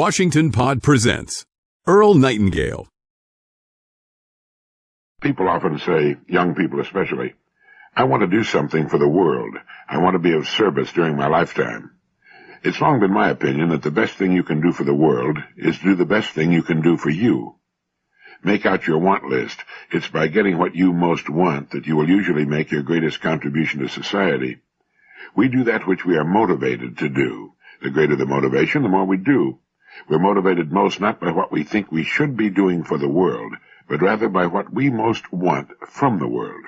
Washington Pod presents Earl Nightingale. People often say, young people especially, I want to do something for the world. I want to be of service during my lifetime. It's long been my opinion that the best thing you can do for the world is to do the best thing you can do for you. Make out your want list. It's by getting what you most want that you will usually make your greatest contribution to society. We do that which we are motivated to do. The greater the motivation, the more we do. We're motivated most not by what we think we should be doing for the world, but rather by what we most want from the world.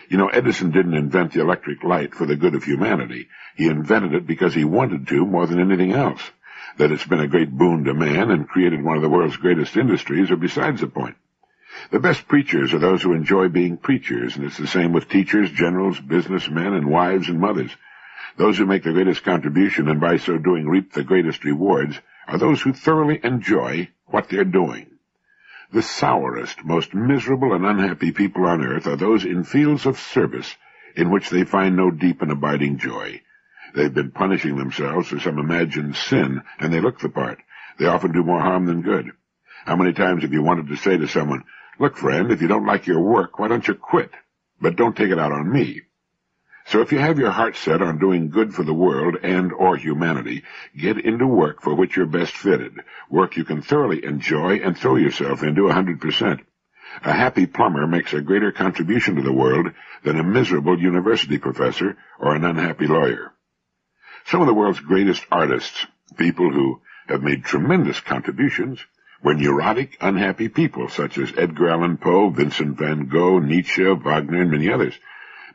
You know, Edison didn't invent the electric light for the good of humanity. He invented it because he wanted to more than anything else. That it's been a great boon to man and created one of the world's greatest industries are besides the point. The best preachers are those who enjoy being preachers, and it's the same with teachers, generals, businessmen, and wives and mothers. Those who make the greatest contribution and by so doing reap the greatest rewards are those who thoroughly enjoy what they're doing. The sourest, most miserable and unhappy people on earth are those in fields of service in which they find no deep and abiding joy. They've been punishing themselves for some imagined sin, and they look the part. They often do more harm than good. How many times have you wanted to say to someone, look, friend, if you don't like your work, why don't you quit? But don't take it out on me. So if you have your heart set on doing good for the world and or humanity, get into work for which you're best fitted, work you can thoroughly enjoy and throw yourself into 100%. A happy plumber makes a greater contribution to the world than a miserable university professor or an unhappy lawyer. Some of the world's greatest artists, people who have made tremendous contributions, were neurotic, unhappy people such as Edgar Allan Poe, Vincent van Gogh, Nietzsche, Wagner, and many others.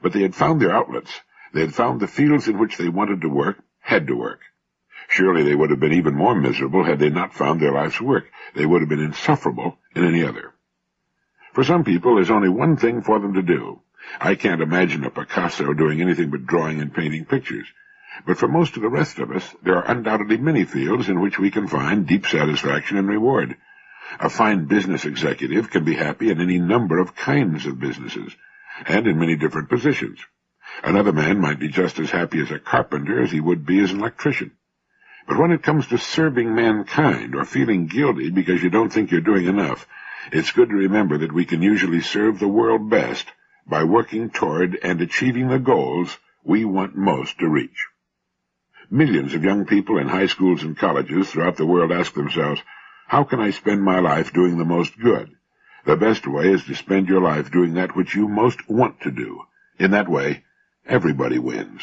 But they had found their outlets. They had found the fields in which they wanted to work, had to work. Surely they would have been even more miserable had they not found their life's work. They would have been insufferable in any other. For some people, there's only one thing for them to do. I can't imagine a Picasso doing anything but drawing and painting pictures. But for most of the rest of us, there are undoubtedly many fields in which we can find deep satisfaction and reward. A fine business executive can be happy in any number of kinds of businesses, and in many different positions. Another man might be just as happy as a carpenter as he would be as an electrician. But when it comes to serving mankind or feeling guilty because you don't think you're doing enough, it's good to remember that we can usually serve the world best by working toward and achieving the goals we want most to reach. Millions of young people in high schools and colleges throughout the world ask themselves, how can I spend my life doing the most good? The best way is to spend your life doing that which you most want to do. In that way, everybody wins.